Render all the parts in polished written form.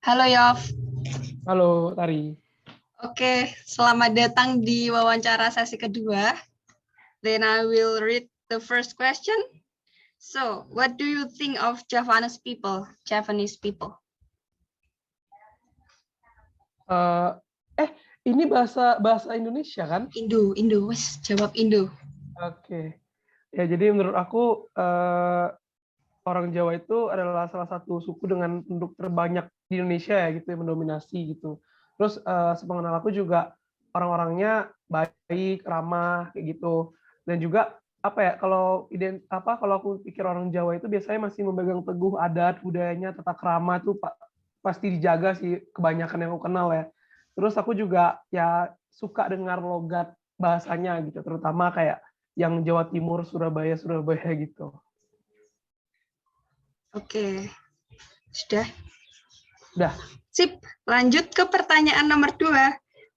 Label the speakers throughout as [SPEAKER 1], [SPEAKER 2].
[SPEAKER 1] Halo Yov.
[SPEAKER 2] Halo Tari.
[SPEAKER 1] Oke, selamat datang di wawancara sesi kedua. Then I will read the first question. So, what do you think of Javanese people?
[SPEAKER 2] Ini bahasa Indonesia kan?
[SPEAKER 1] Indo, wes jawab Indo.
[SPEAKER 2] Oke. Ya, jadi menurut aku orang Jawa itu adalah salah satu suku dengan penduduk terbanyak di Indonesia ya gitu, yang mendominasi gitu. Terus sepengenal aku juga orang-orangnya baik, ramah kayak gitu. Dan juga kalau aku pikir orang Jawa itu biasanya masih memegang teguh adat, budayanya, tata krama tuh pasti dijaga sih kebanyakan yang aku kenal ya. Terus aku juga ya suka dengar logat bahasanya gitu, terutama kayak yang Jawa Timur, Surabaya gitu.
[SPEAKER 1] Oke, sudah?
[SPEAKER 2] Udah.
[SPEAKER 1] Sip, lanjut ke pertanyaan nomor 2.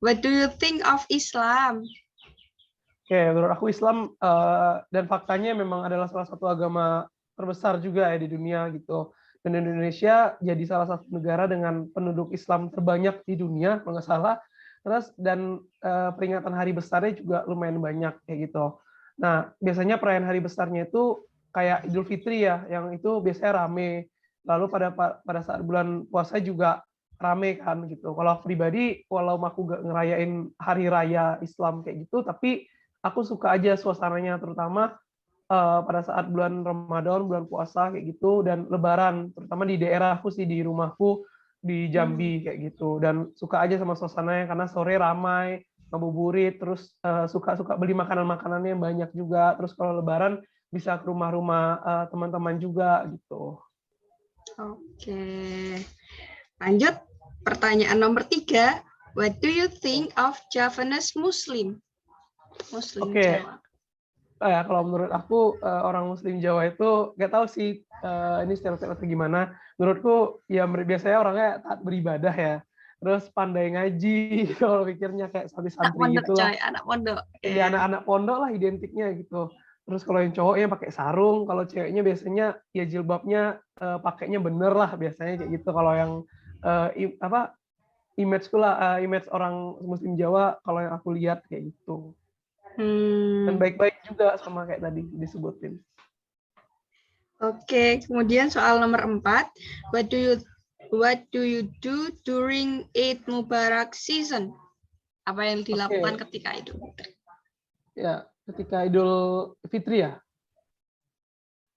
[SPEAKER 1] What do you think of Islam?
[SPEAKER 2] Oke, menurut aku Islam dan faktanya memang adalah salah satu agama terbesar juga ya di dunia gitu. Dan Indonesia jadi salah satu negara dengan penduduk Islam terbanyak di dunia, kalau nggak salah. Terus dan peringatan hari besarnya juga lumayan banyak kayak gitu. Nah, biasanya perayaan hari besarnya itu kayak Idul Fitri ya, yang itu biasanya rame. Lalu pada saat bulan puasa juga rame kan gitu. Kalau aku pribadi, walau aku nggak ngerayain hari raya Islam kayak gitu, tapi aku suka aja suasananya, terutama pada saat bulan Ramadan, bulan puasa kayak gitu, dan Lebaran, terutama di daerahku sih, di rumahku di Jambi kayak gitu. Dan suka aja sama suasananya karena sore ramai, ngabuburit, terus suka beli makanan-makanannya yang banyak juga. Terus kalau Lebaran bisa ke rumah-rumah teman-teman juga gitu.
[SPEAKER 1] Oke, lanjut pertanyaan nomor 3. What do you think of Javanese Muslim? Jawa.
[SPEAKER 2] Ya, kalau menurut aku orang Muslim Jawa itu nggak tahu sih ini stereotip atau gimana. Menurutku ya biasanya orangnya taat beribadah ya. Terus pandai ngaji, kalau pikirnya kayak santri-santri gitulah.
[SPEAKER 1] Anak pondok.
[SPEAKER 2] Iya, anak-anak pondok lah identiknya gitu. Terus kalau yang cowoknya pakai sarung, kalau ceweknya biasanya ya jilbabnya pakainya bener lah biasanya kayak gitu. Kalau yang image orang Muslim Jawa kalau yang aku lihat kayak gitu. Dan baik-baik juga sama kayak tadi disebutin.
[SPEAKER 1] Oke, kemudian soal nomor 4. What do you do during Eid Mubarak season? Apa yang dilakukan ketika Idul Fitri?
[SPEAKER 2] Ya, ketika Idul Fitri ya.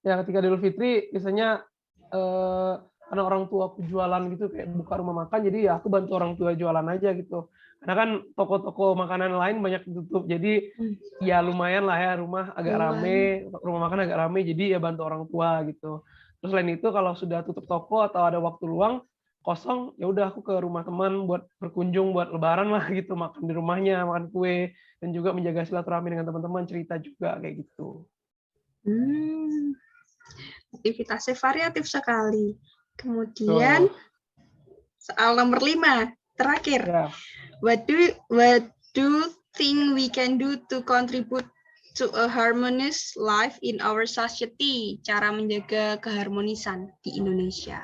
[SPEAKER 2] Ya, ketika Idul Fitri biasanya karena orang tua aku jualan gitu, kayak buka rumah makan, jadi ya aku bantu orang tua jualan aja gitu. Karena kan toko-toko makanan lain banyak ditutup, jadi ya lumayan lah ya, rumah agak rame, rumah makan agak rame, jadi ya bantu orang tua gitu. Terus selain itu kalau sudah tutup toko atau ada waktu luang kosong, ya udah aku ke rumah teman buat berkunjung, buat Lebaran lah gitu, makan di rumahnya, makan kue, dan juga menjaga silaturahmi dengan teman-teman, cerita juga kayak gitu.
[SPEAKER 1] Aktivitasnya variatif sekali. Kemudian soal nomor 5, terakhir.
[SPEAKER 2] Ya.
[SPEAKER 1] What do think we can do to contribute to a harmonious life in our society? Cara menjaga keharmonisan di Indonesia.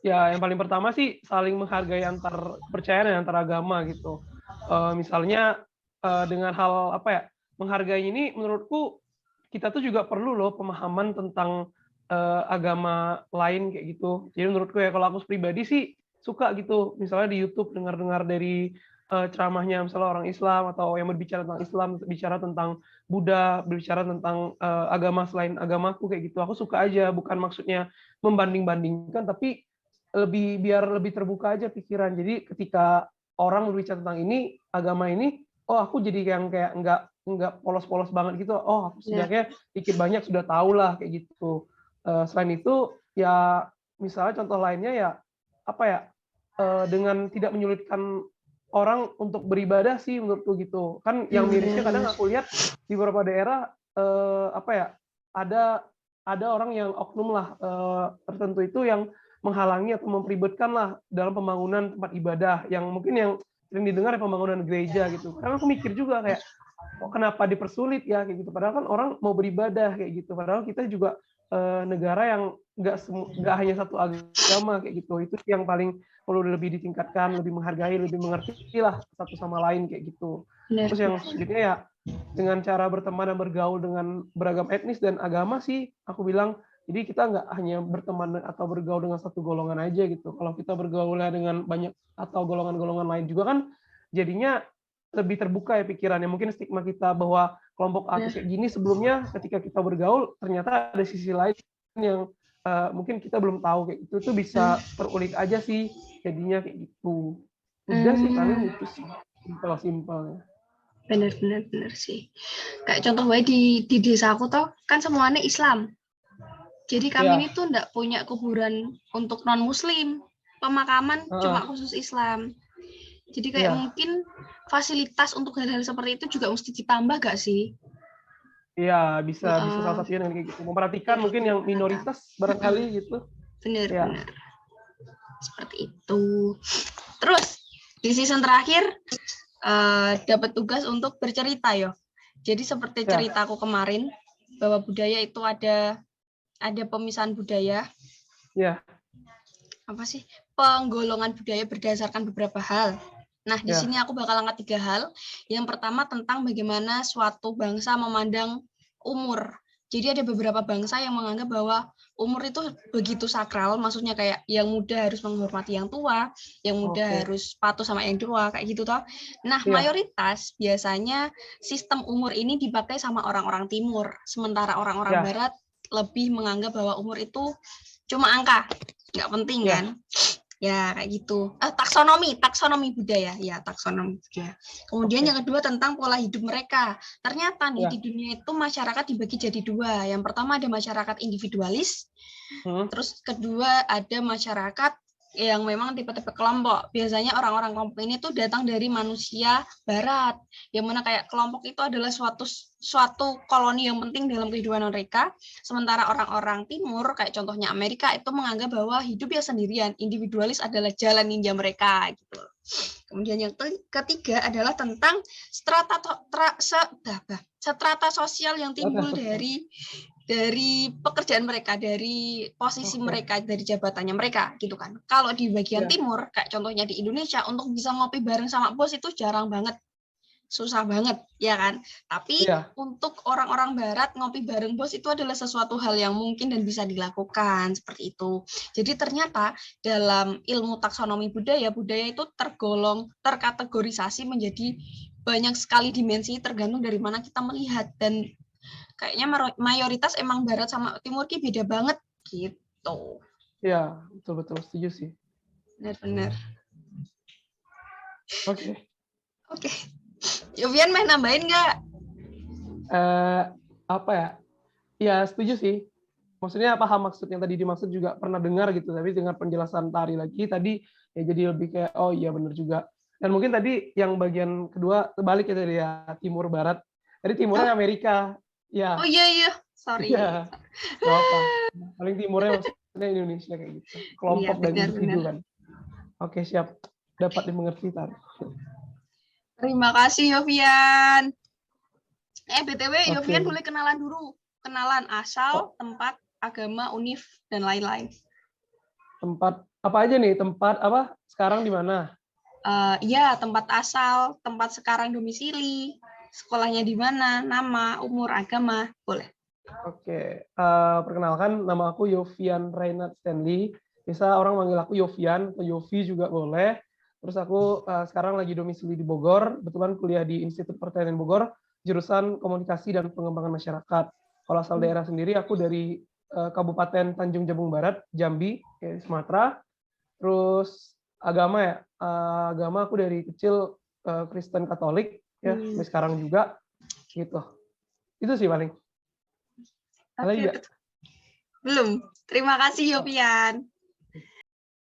[SPEAKER 2] Ya, yang paling pertama sih saling menghargai antar kepercayaan dan antar agama gitu. Misalnya dengan hal menghargai ini, menurutku kita tuh juga perlu loh pemahaman tentang agama lain kayak gitu. Jadi menurutku ya, kalau aku pribadi sih suka gitu, misalnya di YouTube dengar-dengar dari ceramahnya misalnya orang Islam atau yang berbicara tentang Islam, bicara tentang Buddha, berbicara tentang agama selain agamaku kayak gitu. Aku suka aja, bukan maksudnya membanding-bandingkan, tapi biar lebih terbuka aja pikiran. Jadi ketika orang berbicara tentang ini, agama ini, oh aku jadi yang kayak nggak polos-polos banget gitu. Oh aku setidaknya dikit banyak sudah tahu lah kayak gitu. Selain itu ya misalnya contoh lainnya ya dengan tidak menyulitkan orang untuk beribadah sih menurutku gitu. Kan yang mirisnya kadang aku lihat di beberapa daerah ada orang yang oknum lah tertentu itu yang menghalangi atau memperibetkan lah dalam pembangunan tempat ibadah, yang mungkin yang sering didengar pembangunan gereja gitu. Karena aku mikir juga kayak, kenapa dipersulit ya kayak gitu. Padahal kan orang mau beribadah kayak gitu. Padahal kita juga negara yang nggak hanya satu agama kayak gitu. Itu yang paling perlu lebih ditingkatkan, lebih menghargai, lebih mengerti lah satu sama lain kayak gitu.
[SPEAKER 1] Benar.
[SPEAKER 2] Terus yang selanjutnya ya dengan cara berteman dan bergaul dengan beragam etnis dan agama sih aku bilang, jadi kita nggak hanya berteman atau bergaul dengan satu golongan aja gitu. Kalau kita bergaulnya dengan banyak atau golongan-golongan lain juga kan jadinya lebih terbuka ya pikirannya. Mungkin stigma kita bahwa kelompok A tuh kayak gini sebelumnya ketika kita bergaul ternyata ada sisi lain yang mungkin kita belum tahu kayak gitu tuh bisa terulik aja sih jadinya kayak gitu. Udah sih paling itu sih simpel-simpelnya.
[SPEAKER 1] Bener sih. Kayak contoh di desa aku toh kan semuanya Islam. Jadi kami ini tuh enggak punya kuburan untuk non Muslim. Pemakaman cuma khusus Islam. Jadi kayak mungkin fasilitas untuk hal-hal seperti itu juga mesti ditambah gak sih?
[SPEAKER 2] Iya, bisa salah satunya dengan kayak gitu. Memperhatikan mungkin yang minoritas barangkali gitu.
[SPEAKER 1] Bener. Seperti itu. Terus di season terakhir dapat tugas untuk bercerita yo. Jadi seperti ceritaku kemarin bahwa budaya itu ada pemisahan budaya.
[SPEAKER 2] Ya.
[SPEAKER 1] Apa sih? Penggolongan budaya berdasarkan beberapa hal. Nah, di sini aku bakal angkat 3 hal. Yang pertama tentang bagaimana suatu bangsa memandang umur. Jadi ada beberapa bangsa yang menganggap bahwa umur itu begitu sakral, maksudnya kayak yang muda harus menghormati yang tua, yang muda harus patuh sama yang tua, kayak gitu toh. Nah, mayoritas biasanya sistem umur ini dipakai sama orang-orang timur, sementara orang-orang barat lebih menganggap bahwa umur itu cuma angka, nggak penting kan. Ya kayak gitu. Taksonomi budaya. Ya, taksonomi budaya. Kemudian yang kedua tentang pola hidup mereka. Ternyata nih di dunia itu masyarakat dibagi jadi 2. Yang pertama ada masyarakat individualis. Terus kedua ada masyarakat yang memang tipe-tipe kelompok. Biasanya orang-orang kelompok ini tuh datang dari manusia barat. Yang mana kayak kelompok itu adalah suatu koloni yang penting dalam kehidupan mereka. Sementara orang-orang timur, kayak contohnya Amerika, itu menganggap bahwa hidup ya sendirian. Individualis adalah jalan ninja mereka. Gitu. Kemudian yang ketiga adalah tentang strata sosial yang timbul dari pekerjaan mereka, dari posisi mereka, dari jabatannya mereka, gitu kan. Kalau di bagian timur, kayak contohnya di Indonesia, untuk bisa ngopi bareng sama bos itu jarang banget, susah banget, ya kan. Tapi untuk orang-orang barat, ngopi bareng bos itu adalah sesuatu hal yang mungkin dan bisa dilakukan, seperti itu. Jadi ternyata dalam ilmu taksonomi budaya itu terkategorisasi menjadi banyak sekali dimensi tergantung dari mana kita melihat, dan kayaknya mayoritas emang barat sama timur ki beda banget gitu.
[SPEAKER 2] Iya, betul setuju sih.
[SPEAKER 1] Benar.
[SPEAKER 2] Oke.
[SPEAKER 1] Yovian main nambahin nggak?
[SPEAKER 2] Apa ya? Ya setuju sih. Maksudnya paham maksud yang tadi dimaksud juga pernah dengar gitu, tapi dengan penjelasan Tari lagi tadi ya jadi lebih kayak oh iya benar juga. Dan mungkin tadi yang bagian kedua terbalik ya tadi ya, timur barat. Tadi timurnya Amerika. Ya.
[SPEAKER 1] Oh iya, sorry.
[SPEAKER 2] Ya. Gak apa. Paling timurnya maksudnya Indonesia kayak gitu. Kelompok dan individu kan. Oke, siap. Dapat dimengerti Tari.
[SPEAKER 1] Terima kasih Yovian. BTW Yovian boleh kenalan dulu. Kenalan asal, tempat, agama, univ, dan lain-lain.
[SPEAKER 2] Tempat apa aja nih? Tempat apa? Sekarang di mana?
[SPEAKER 1] Iya, tempat asal, tempat sekarang domisili, sekolahnya di mana, nama, umur, agama, boleh.
[SPEAKER 2] Oke, perkenalkan nama aku Yovian Reinhard Stanley. Bisa orang manggil aku Yovian atau Yovi juga boleh. Terus aku sekarang lagi domisili di Bogor, kebetulan kuliah di Institut Pertanian Bogor, jurusan Komunikasi dan Pengembangan Masyarakat. Kalau asal daerah sendiri, aku dari Kabupaten Tanjung Jabung Barat, Jambi, Sumatera. Terus agama agama aku dari kecil Kristen Katolik, ya, sampai sekarang juga, gitu. Itu sih paling.
[SPEAKER 1] Belum. Terima kasih Yovian.